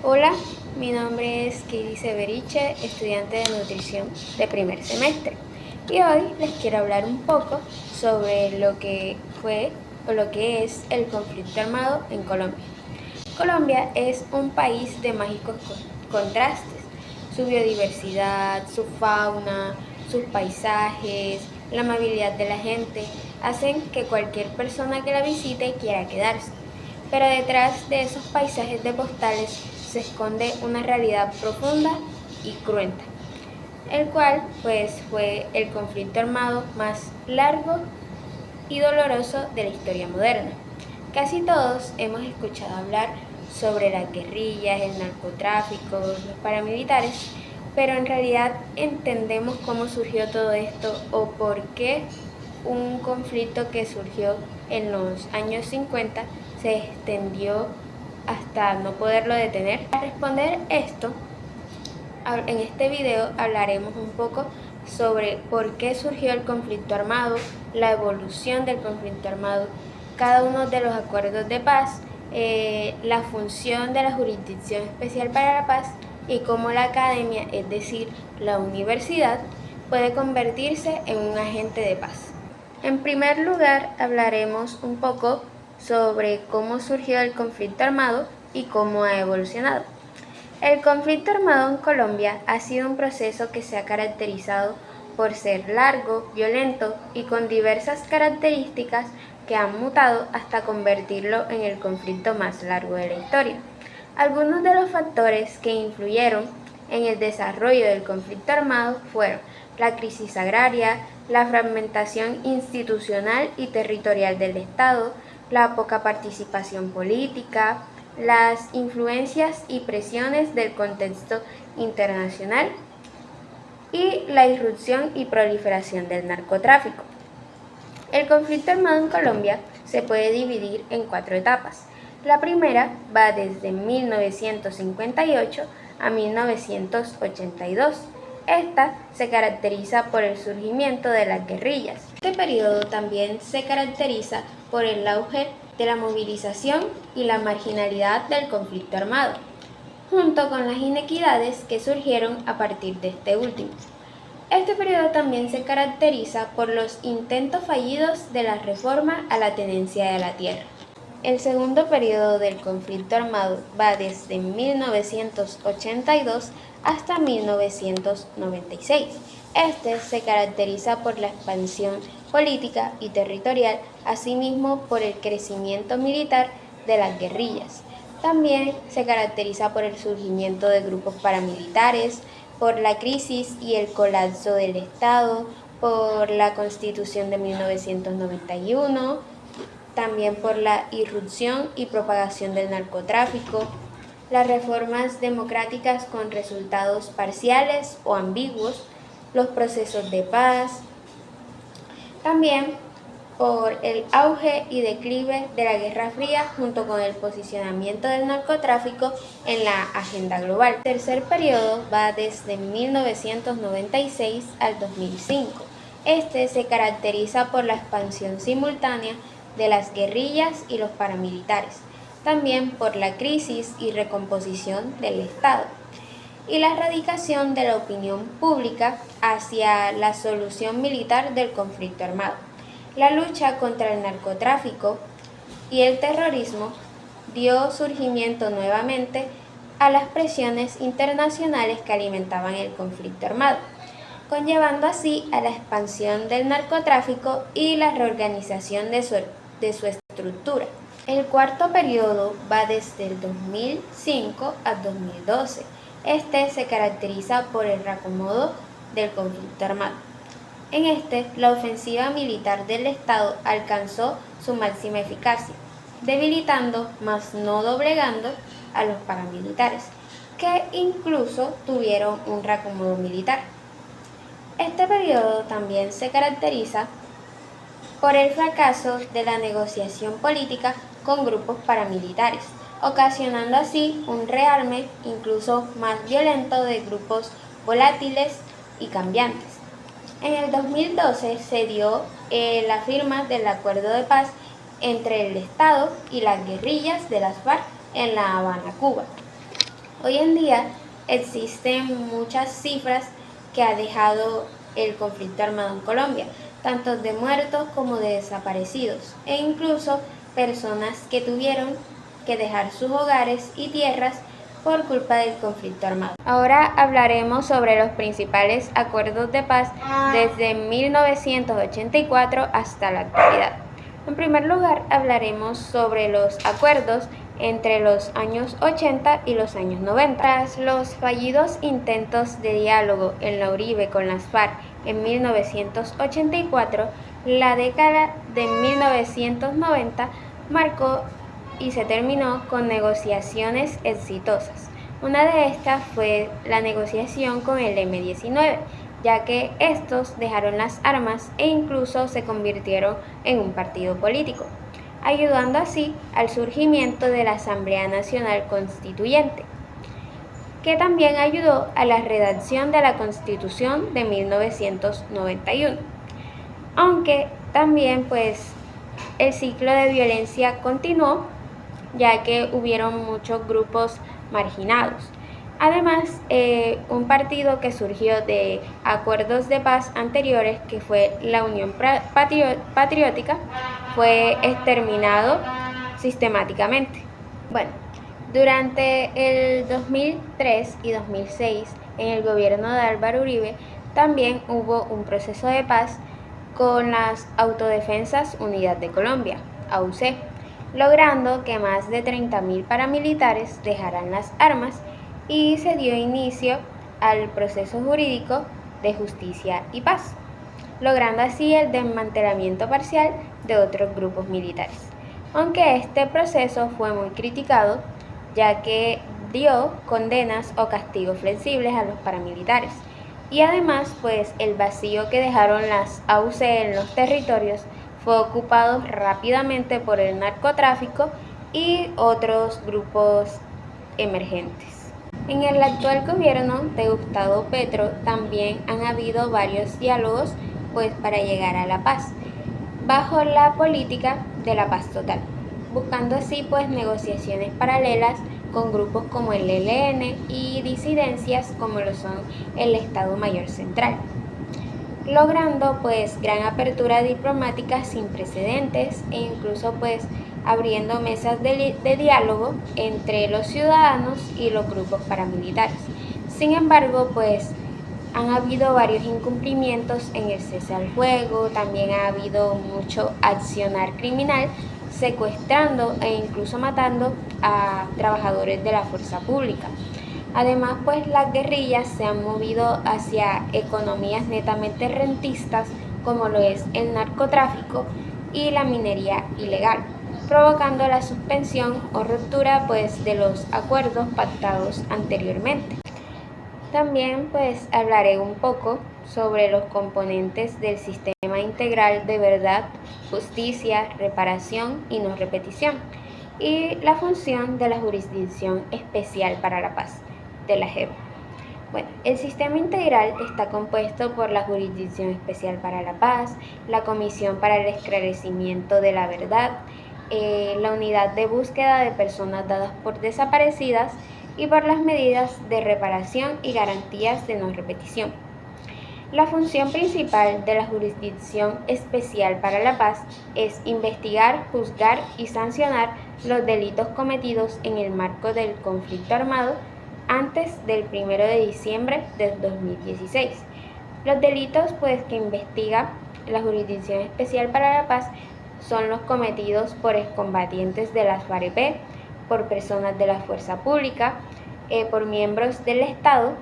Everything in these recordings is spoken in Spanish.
Hola, mi nombre es Kiri Severiche, estudiante de nutrición de primer semestre. Y hoy les quiero hablar un poco sobre lo que fue o lo que es el conflicto armado en Colombia. Colombia es un país de mágicos contrastes. Su biodiversidad, su fauna, sus paisajes, la amabilidad de la gente hacen que cualquier persona que la visite quiera quedarse. Pero detrás de esos paisajes de postales se esconde una realidad profunda y cruenta, el cual fue el conflicto armado más largo y doloroso de la historia moderna. Casi todos hemos escuchado hablar sobre las guerrillas, el narcotráfico, los paramilitares, pero en realidad entendemos cómo surgió todo esto o por qué un conflicto que surgió en los años 50 se extendió hasta no poderlo detener. Para responder esto, en este video hablaremos un poco sobre por qué surgió el conflicto armado, la evolución del conflicto armado, cada uno de los acuerdos de paz, la función de la Jurisdicción Especial para la Paz y cómo la academia, es decir, la universidad, puede convertirse en un agente de paz. En primer lugar, hablaremos un poco sobre cómo surgió el conflicto armado y cómo ha evolucionado. El conflicto armado en Colombia ha sido un proceso que se ha caracterizado por ser largo, violento y con diversas características que han mutado hasta convertirlo en el conflicto más largo de la historia. Algunos de los factores que influyeron en el desarrollo del conflicto armado fueron la crisis agraria, la fragmentación institucional y territorial del Estado, la poca participación política, las influencias y presiones del contexto internacional y la irrupción y proliferación del narcotráfico. El conflicto armado en Colombia se puede dividir en 4 etapas. La primera va desde 1958 a 1982. Esta se caracteriza por el surgimiento de las guerrillas. Este periodo también se caracteriza por el auge de la movilización y la marginalidad del conflicto armado, junto con las inequidades que surgieron a partir de este último. Este periodo también se caracteriza por los intentos fallidos de la reforma a la tenencia de la tierra. El segundo periodo del conflicto armado va desde 1982 hasta 1996. Este se caracteriza por la expansión política y territorial, asimismo por el crecimiento militar de las guerrillas. También se caracteriza por el surgimiento de grupos paramilitares, por la crisis y el colapso del Estado, por la Constitución de 1991, también por la irrupción y propagación del narcotráfico, las reformas democráticas con resultados parciales o ambiguos, los procesos de paz, también por el auge y declive de la Guerra Fría junto con el posicionamiento del narcotráfico en la agenda global. El tercer periodo va desde 1996 al 2005. Este se caracteriza por la expansión simultánea de las guerrillas y los paramilitares, también por la crisis y recomposición del Estado y la erradicación de la opinión pública hacia la solución militar del conflicto armado. La lucha contra el narcotráfico y el terrorismo dio surgimiento nuevamente a las presiones internacionales que alimentaban el conflicto armado, conllevando así a la expansión del narcotráfico y la reorganización de su estructura. El cuarto periodo va desde el 2005 a 2012. Este se caracteriza por el reacomodo del conflicto armado. En este, la ofensiva militar del Estado alcanzó su máxima eficacia, debilitando, mas no doblegando, a los paramilitares, que incluso tuvieron un reacomodo militar. Este periodo también se caracteriza por el fracaso de la negociación política con grupos paramilitares, ocasionando así un rearme incluso más violento de grupos volátiles y cambiantes. En el 2012 se dio la firma del acuerdo de paz entre el Estado y las guerrillas de las FARC en La Habana, Cuba. Hoy en día existen muchas cifras que ha dejado el conflicto armado en Colombia, tanto de muertos como de desaparecidos, e incluso personas que tuvieron que dejar sus hogares y tierras por culpa del conflicto armado. Ahora hablaremos sobre los principales acuerdos de paz desde 1984 hasta la actualidad. En primer lugar, hablaremos sobre los acuerdos entre los años 80 y los años 90. Tras los fallidos intentos de diálogo en la Uribe con las FARC en 1984, la década de 1990 marcó y se terminó con negociaciones exitosas. Una de estas fue la negociación con el M-19, ya que estos dejaron las armas e incluso se convirtieron en un partido político, ayudando así al surgimiento de la Asamblea Nacional Constituyente, que también ayudó a la redacción de la Constitución de 1991. Aunque también el ciclo de violencia continuó, ya que hubieron muchos grupos marginados. Además, un partido que surgió de acuerdos de paz anteriores, que fue la Unión Patriótica, fue exterminado sistemáticamente. Bueno, durante el 2003 y 2006, en el gobierno de Álvaro Uribe, también hubo un proceso de paz con las Autodefensas Unidas de Colombia, AUC, logrando que más de 30.000 paramilitares dejaran las armas y se dio inicio al proceso jurídico de justicia y paz, logrando así el desmantelamiento parcial de otros grupos militares. Aunque este proceso fue muy criticado, ya que dio condenas o castigos flexibles a los paramilitares. Y además, el vacío que dejaron las AUC en los territorios fue ocupado rápidamente por el narcotráfico y otros grupos emergentes. En el actual gobierno de Gustavo Petro también han habido varios diálogos para llegar a la paz, bajo la política de la paz total, buscando así negociaciones paralelas con grupos como el ELN y disidencias como lo son el Estado Mayor Central, logrando gran apertura diplomática sin precedentes e incluso abriendo mesas de diálogo entre los ciudadanos y los grupos paramilitares. Sin embargo, han habido varios incumplimientos en el cese al fuego, también ha habido mucho accionar criminal, secuestrando e incluso matando a trabajadores de la fuerza pública. Además, las guerrillas se han movido hacia economías netamente rentistas, como lo es el narcotráfico y la minería ilegal, provocando la suspensión o ruptura de los acuerdos pactados anteriormente. También hablaré un poco sobre los componentes del sistema integral de verdad, justicia, reparación y no repetición, y la función de la Jurisdicción Especial para la Paz, de la JEP. El sistema integral está compuesto por la Jurisdicción Especial para la Paz, la Comisión para el Esclarecimiento de la Verdad, la Unidad de Búsqueda de Personas Dadas por Desaparecidas y por las medidas de reparación y garantías de no repetición. La función principal de la Jurisdicción Especial para la Paz es investigar, juzgar y sancionar los delitos cometidos en el marco del conflicto armado antes del 1 de diciembre de 2016. Los delitos que investiga la Jurisdicción Especial para la Paz son los cometidos por excombatientes de las FAREP, por personas de la fuerza pública, por miembros del Estado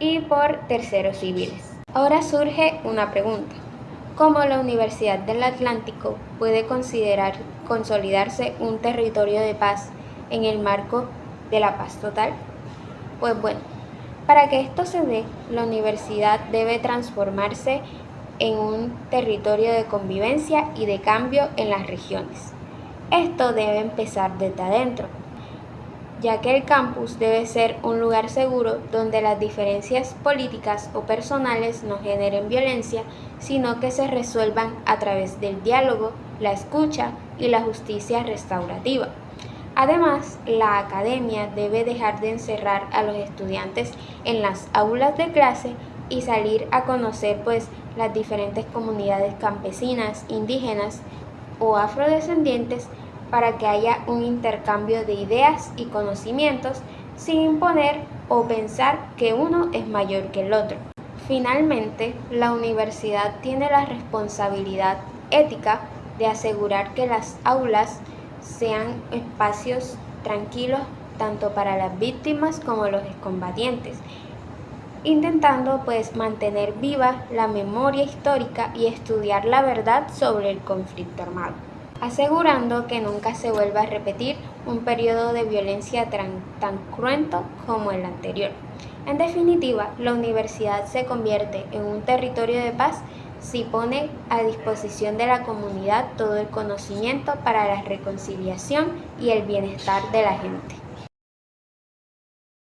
y por terceros civiles. Ahora surge una pregunta: ¿cómo la Universidad del Atlántico puede consolidarse un territorio de paz en el marco de la paz total? Para que esto se dé, la universidad debe transformarse en un territorio de convivencia y de cambio en las regiones. Esto debe empezar desde adentro, ya que el campus debe ser un lugar seguro donde las diferencias políticas o personales no generen violencia, sino que se resuelvan a través del diálogo, la escucha y la justicia restaurativa. Además, la academia debe dejar de encerrar a los estudiantes en las aulas de clase y salir a conocer las diferentes comunidades campesinas, indígenas o afrodescendientes para que haya un intercambio de ideas y conocimientos sin imponer o pensar que uno es mayor que el otro. Finalmente, la universidad tiene la responsabilidad ética de asegurar que las aulas sean espacios tranquilos tanto para las víctimas como los excombatientes, intentando mantener viva la memoria histórica y estudiar la verdad sobre el conflicto armado, asegurando que nunca se vuelva a repetir un periodo de violencia tan cruento como el anterior. En definitiva, la universidad se convierte en un territorio de paz si pone a disposición de la comunidad todo el conocimiento para la reconciliación y el bienestar de la gente.